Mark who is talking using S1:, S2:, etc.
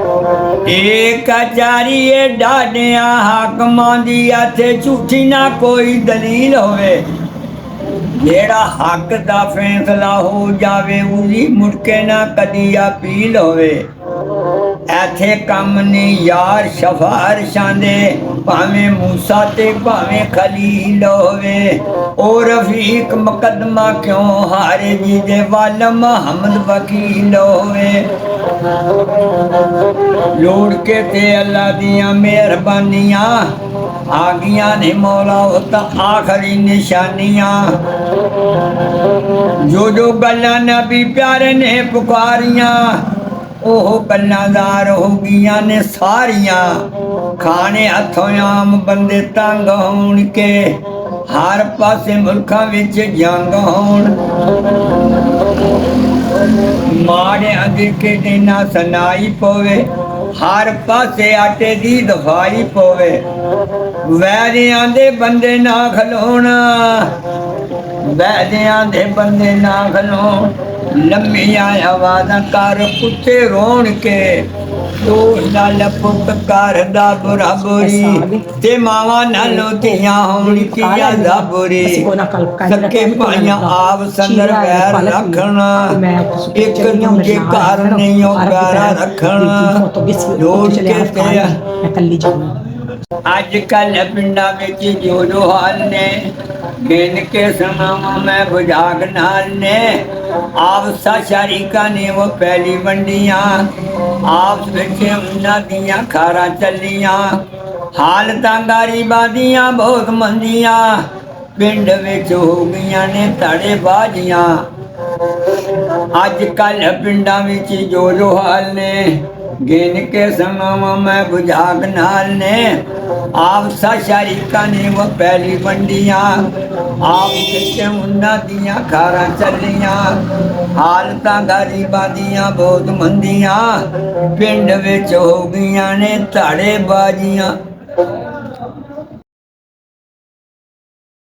S1: एक कचारीए डाडिया हाकमां दी इत्थे झूठी ना कोई दलील होवे। जेड़ा हक दा फैसला हो जावे उदी मुड़के ना कदी अपील होवे। ऐथे कम ने यार सिफारिशां दे भावें मूसा ते भावें खलील होवे। ओ रफीक मुकदमा क्यों हारे जी दे वल मोहम्मद वकील होवे। लोड़ के ते अल्लाह दियां मेहरबानियां आ गईयां ने मौला ओ तां आखरी निशानियां। जो जो गल्लां नबी प्यारे ने पुकारियां ओह गल्लांदार हो गईयां ने सारियां। खाने हथों आम बंदे तंग होण के हर पासे मुल्कां विच जंग होण। माड़े अंदर के देना सनाई पवे हर पासे आटे दी दफाई पवे। वैरियां दे बंदे ना खलोण वैरियां दे बंदे ना खलोण। लम्मियां आवाज़ां कर कुत्ते रोण के दोस्त नाल पुत करदा बराबरी ते मावां नालों धीआं होण किया दाबरी। सके भाइयां आप संदर वैर रखण एक दूजे घर नहीं ओ प्यारा रखण। लोड़ के ते अजकल पिंडां विच जो जो हाल ने गिन के सुनावां मैं बुझाग नाल ने। आपसा शरीका ने वो पहली वंडियां आपस विच उन्हां दियां खारां चलियां। हालतां गरीबां दियां बहुत मंदियां पिंड विच हो गईयां ने धड़े बाजियां। अजकल पिंडां विच जो जो हाल ने गिन के सुनावां मैं बुझाग नाल ने। आपसा शरीका ने वो पहली वंडियां आपस विच उन्हां दियां खारां चलियां। हालतां गरीबां दियां बहुत मंदियां पिंड विच हो गईयां ने धड़े बाजियां।